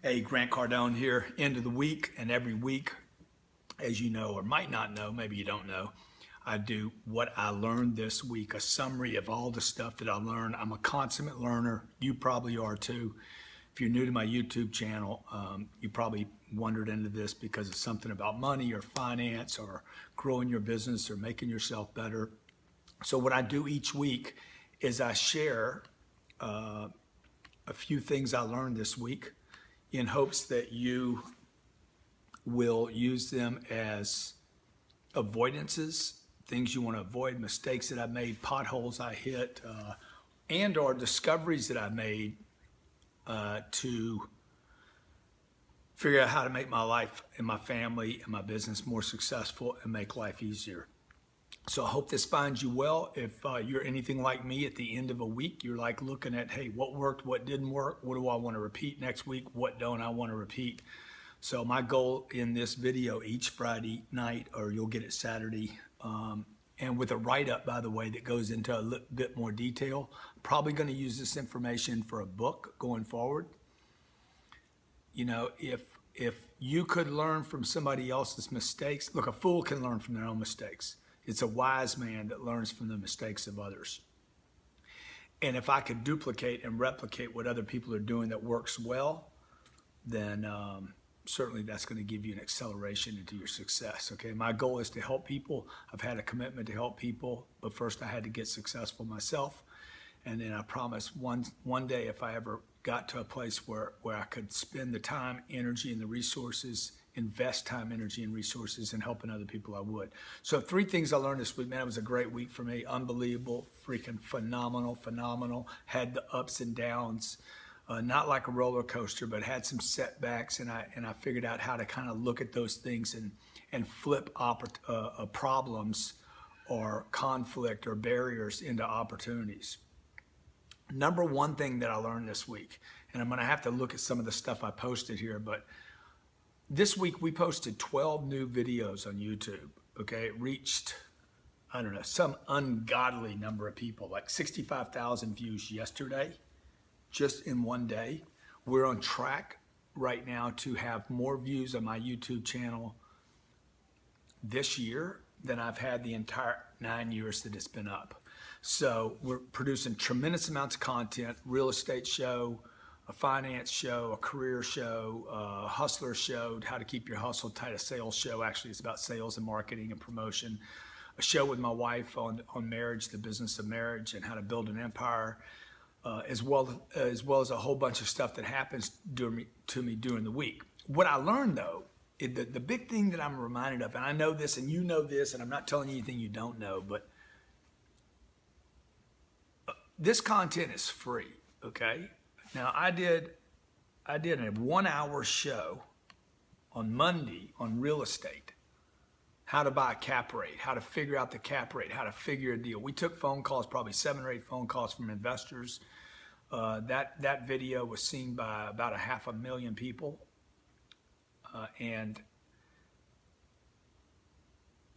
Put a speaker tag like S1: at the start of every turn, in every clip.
S1: Hey, Grant Cardone here, end of the week, and every week, as you know or might not know, maybe you don't know, I do what I learned this week, a summary of all the stuff that I learned. I'm a consummate learner. You probably are too. If you're new to my YouTube channel, you probably wandered into this because it's something about money or finance or growing your business or making yourself better. So what I do each week is I share a few things I learned this week in hopes that you will use them as avoidances, things you want to avoid, mistakes that I made, potholes I hit, and or discoveries that I made to figure out how to make my life and my family and my business more successful and make life easier. So I hope this finds you well. If you're anything like me, at the end of a week, you're like looking at, hey, what worked, what didn't work, what do I want to repeat next week, what don't I want to repeat? So my goal in this video each Friday night, or you'll get it Saturday, and with a write-up, by the way, that goes into a little bit more detail. Probably going to use this information for a book going forward. You know, if you could learn from somebody else's mistakes, look, a fool can learn from their own mistakes. It's a wise man that learns from the mistakes of others. And if I could duplicate and replicate what other people are doing that works well, then certainly that's going to give you an acceleration into your success. Okay, my goal is to help people. I've had a commitment to help people, but first I had to get successful myself. And then I promise one day, if I ever got to a place where I could spend the time, energy, and the resources, invest time, energy, and resources in helping other people, I would. So 3 things I learned this week, man. It was a great week for me. Unbelievable, freaking phenomenal. Had the ups and downs, not like a roller coaster, but had some setbacks, and I figured out how to kind of look at those things and flip problems or conflict or barriers into opportunities. Number one thing that I learned this week, and I'm going to have to look at some of the stuff I posted here, but this week we posted 12 new videos on YouTube. Okay, it reached, I don't know, some ungodly number of people, like 65,000 views yesterday, just in one day. We're on track right now to have more views on my YouTube channel this year than I've had the entire 9 years that it's been up. So we're producing tremendous amounts of content, real estate show, a finance show, a career show, a hustler show, how to keep your hustle tight, a sales show. Actually, it's about sales and marketing and promotion. A show with my wife on marriage, the business of marriage, and how to build an empire, as well as a whole bunch of stuff that happens to me during the week. What I learned, though, the big thing that I'm reminded of, and I know this and you know this, and I'm not telling you anything you don't know, but this content is free, okay? Now, I did a 1-hour show on Monday on real estate, how to buy a cap rate, how to figure out the cap rate, how to figure a deal. We took phone calls, probably 7 or 8 phone calls from investors. That video was seen by about 500,000 people. And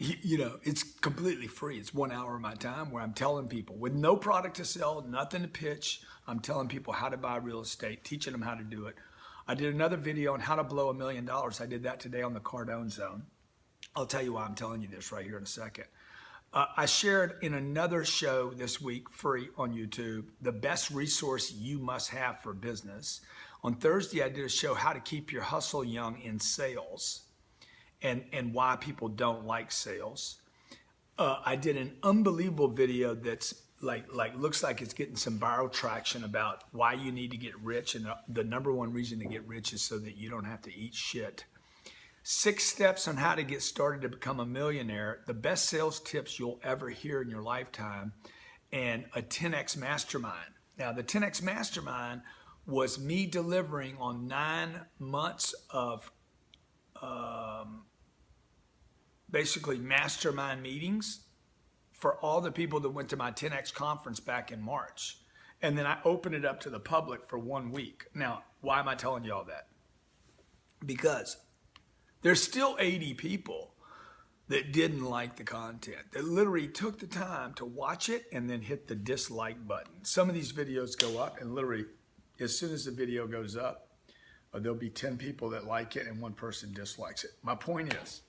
S1: you know, it's completely free. It's 1 hour of my time where I'm telling people with no product to sell, nothing to pitch. I'm telling people how to buy real estate, teaching them how to do it. I did another video on how to blow $1 million. I did that today on the Cardone Zone. I'll tell you why I'm telling you this right here in a second. I shared in another show this week, free on YouTube, the best resource you must have for business. On Thursday, I did a show, how to keep your hustle young in sales. And why people don't like sales. I did an unbelievable video that's like looks like it's getting some viral traction about why you need to get rich, and the number one reason to get rich is so that you don't have to eat shit. 6 steps on how to get started to become a millionaire, the best sales tips you'll ever hear in your lifetime, and a 10X mastermind. Now, the 10X mastermind was me delivering on 9 months of basically mastermind meetings for all the people that went to my 10X conference back in March. And then I opened it up to the public for 1 week. Now, why am I telling you all that? Because there's still 80 people that didn't like the content, that literally took the time to watch it and then hit the dislike button. Some of these videos go up and literally, as soon as the video goes up, or there'll be 10 people that like it and one person dislikes it. My point is,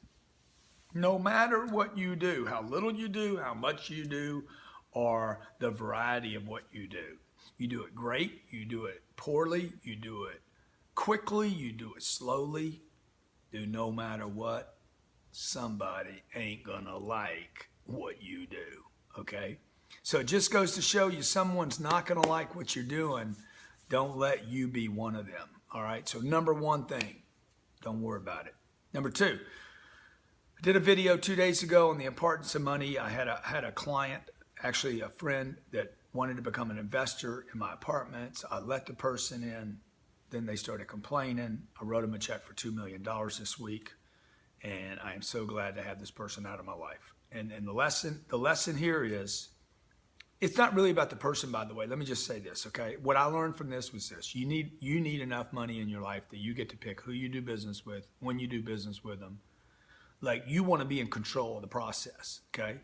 S1: no matter what you do, how little you do, how much you do, or the variety of what you do it great, you do it poorly, you do it quickly, you do it slowly, no matter what, somebody ain't gonna like what you do, okay? So it just goes to show you someone's not gonna like what you're doing. Don't let you be one of them, all right? So number one thing, don't worry about it. Number two, I did a video 2 days ago on the importance of money. I had a client, actually a friend, that wanted to become an investor in my apartments. I let the person in, then they started complaining. I wrote them a check for $2 million this week, and I am so glad to have this person out of my life. And the lesson here is, it's not really about the person, by the way. Let me just say this, okay? What I learned from this was this: you need enough money in your life that you get to pick who you do business with, when you do business with them. Like, you want to be in control of the process, okay?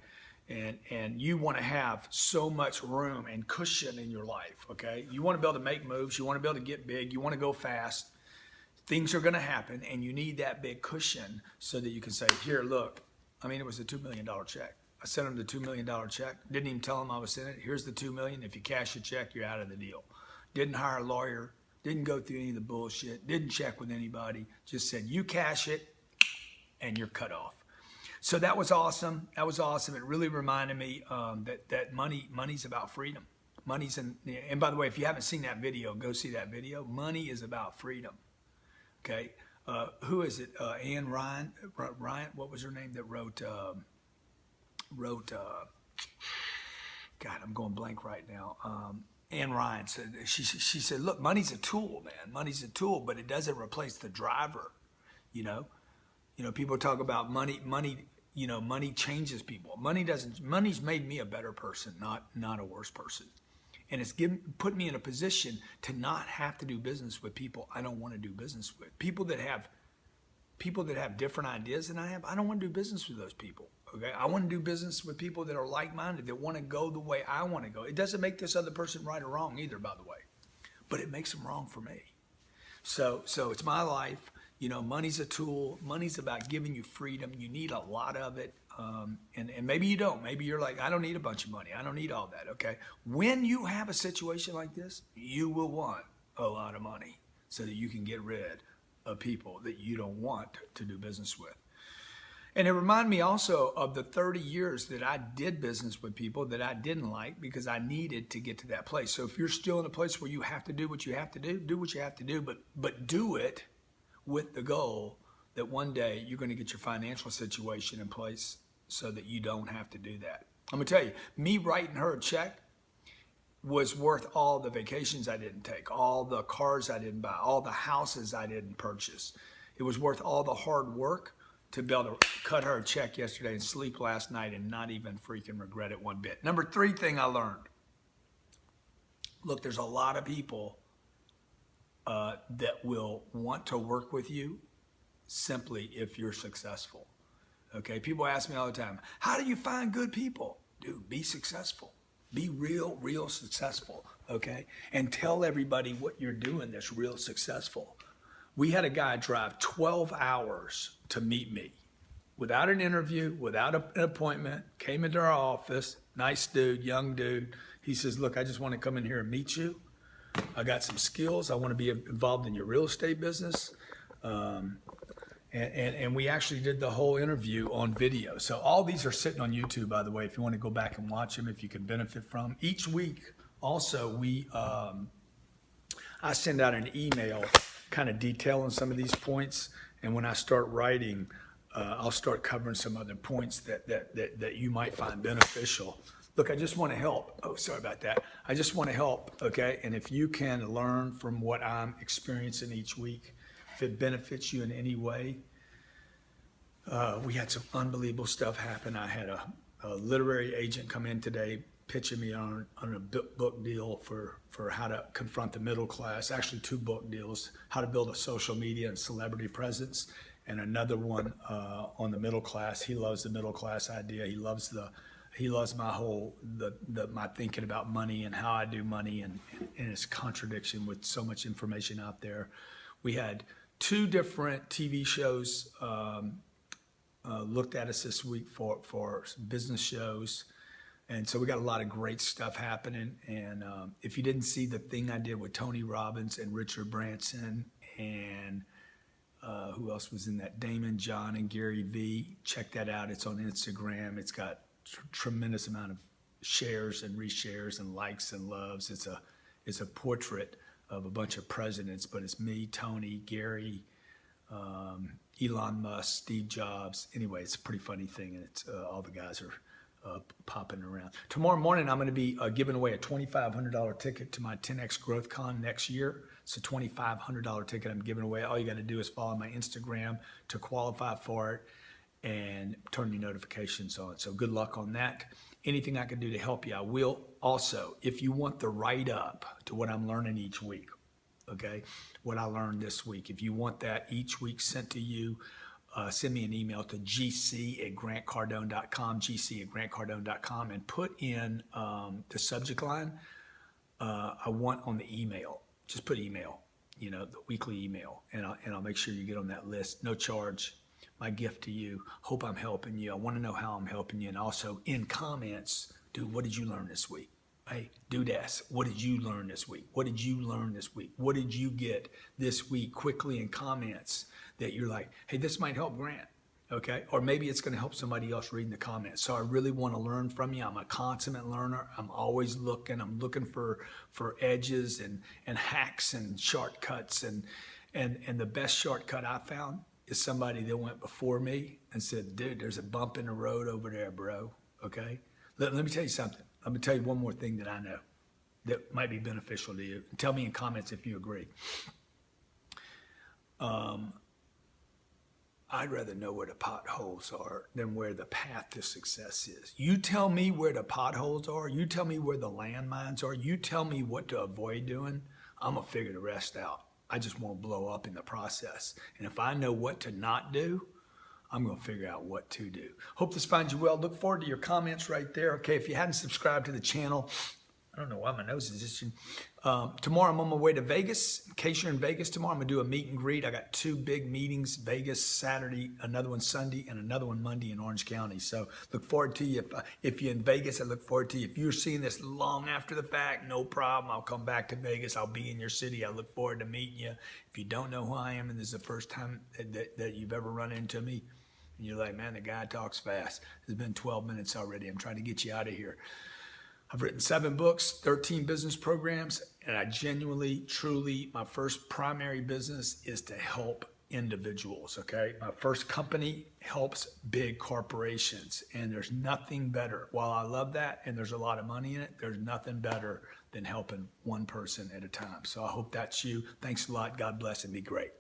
S1: And you want to have so much room and cushion in your life, okay? You want to be able to make moves. You want to be able to get big. You want to go fast. Things are going to happen, and you need that big cushion so that you can say, here, look. I mean, it was a $2 million check. I sent him the $2 million check. Didn't even tell him I was in it. Here's the $2 million. If you cash the check, you're out of the deal. Didn't hire a lawyer. Didn't go through any of the bullshit. Didn't check with anybody. Just said, you cash it, and you're cut off. So that was awesome. That was awesome. It really reminded me that money's about freedom. And by the way, if you haven't seen that video, go see that video. Money is about freedom. Okay. Who is it? Anne Ryan, what was her name that wrote, God, I'm going blank right now. Anne Ryan said, she said, look, money's a tool, man. Money's a tool, but it doesn't replace the driver, you know? People talk about money, money changes people. Money's made me a better person, not a worse person. And it's put me in a position to not have to do business with people I don't want to do business with. People that have different ideas than I have, I don't want to do business with those people. Okay, I want to do business with people that are like-minded, that want to go the way I want to go. It doesn't make this other person right or wrong either, by the way, but it makes them wrong for me. So it's my life. Money's a tool. Money's about giving you freedom. You need a lot of it. And maybe you don't. Maybe you're like, I don't need a bunch of money. I don't need all that. Okay. When you have a situation like this, you will want a lot of money so that you can get rid of people that you don't want to do business with. And it reminded me also of the 30 years that I did business with people that I didn't like because I needed to get to that place. So if you're still in a place where you have to do what you have to do what you have to do, but do it with the goal that one day you're going to get your financial situation in place so that you don't have to do that. I'm going to tell you, me writing her a check was worth all the vacations I didn't take, all the cars I didn't buy, all the houses I didn't purchase. It was worth all the hard work to be able to cut her a check yesterday and sleep last night and not even freaking regret it one bit. Number 3 thing I learned. Look, there's a lot of people that will want to work with you simply if you're successful. Okay, people ask me all the time, how do you find good people? Dude, be successful. Be real successful, okay? And tell everybody what you're doing that's real successful. We had a guy drive 12 hours to meet me without an interview, without an appointment, came into our office, nice dude, young dude. He says, look, I just want to come in here and meet you. I got some skills. I want to be involved in your real estate business. And we actually did the whole interview on video. So all these are sitting on YouTube, by the way, if you want to go back and watch them, if you can benefit from. Each week, also, I send out an email kind of detailing some of these points. And when I start writing, I'll start covering some other points that you might find beneficial. Look, I just want to help. Oh, sorry about that. I just want to help, okay? And if you can learn from what I'm experiencing each week, if it benefits you in any way, we had some unbelievable stuff happen. I had a literary agent come in today pitching me on a book deal for how to confront the middle class. Actually, 2 book deals: how to build a social media and celebrity presence, and another one on the middle class. He loves the middle class idea. He loves my whole my thinking about money and how I do money and its contradiction with so much information out there. We had 2 different TV shows looked at us this week for business shows. And so we got a lot of great stuff happening. And if you didn't see the thing I did with Tony Robbins and Richard Branson and who else was in that? Damon, John, and Gary V. Check that out. It's on Instagram. It's got tremendous amount of shares and reshares and likes and loves. It's a portrait of a bunch of presidents, but it's me, Tony, Gary, Elon Musk, Steve Jobs. Anyway, it's a pretty funny thing, and it's all the guys are popping around. Tomorrow morning, I'm going to be giving away a $2,500 ticket to my 10X Growth Con next year. It's a $2,500 ticket I'm giving away. All you got to do is follow my Instagram to qualify for it and turn your notifications on. So good luck on that. Anything I can do to help you, I will. Also, if you want the write-up to what I'm learning each week, okay, what I learned this week, if you want that each week sent to you, send me an email to gc@grantcardone.com, gc@grantcardone.com, and put in the subject line, I want on the email. Just put email, the weekly email, and I'll make sure you get on that list. No charge. My gift to you. Hope I'm helping you. I want to know how I'm helping you. And also in comments, dude, what did you learn this week? Hey, do this. What did you learn this week? What did you learn this week? What did you get this week? Quickly in comments that you're like, hey, this might help Grant. Okay. Or maybe it's going to help somebody else reading the comments. So I really want to learn from you. I'm a consummate learner. I'm always looking. I'm looking for edges and hacks and shortcuts. And the best shortcut I found is somebody that went before me and said, dude, there's a bump in the road over there, bro. Okay. Let me tell you something. Let me tell you one more thing that I know that might be beneficial to you. Tell me in comments if you agree. I'd rather know where the potholes are than where the path to success is. You tell me where the potholes are. You tell me where the landmines are. You tell me what to avoid doing. I'm going to figure the rest out. I just won't blow up in the process. And if I know what to not do, I'm going to figure out what to do. Hope this finds you well. Look forward to your comments right there. Okay, if you hadn't subscribed to the channel, I don't know why my nose is itching. Tomorrow I'm on my way to Vegas. In case you're in Vegas tomorrow, I'm going to do a meet and greet. I got 2 big meetings, Vegas Saturday, another one Sunday, and another one Monday in Orange County. So look forward to you. If you're in Vegas, I look forward to you. If you're seeing this long after the fact, no problem. I'll come back to Vegas. I'll be in your city. I look forward to meeting you. If you don't know who I am and this is the first time that you've ever run into me, and you're like, man, the guy talks fast. It's been 12 minutes already. I'm trying to get you out of here. I've written 7 books, 13 business programs, and I genuinely, truly, my first primary business is to help individuals, okay? My first company helps big corporations, and there's nothing better. While I love that, and there's a lot of money in it, there's nothing better than helping one person at a time. So I hope that's you. Thanks a lot. God bless and be great.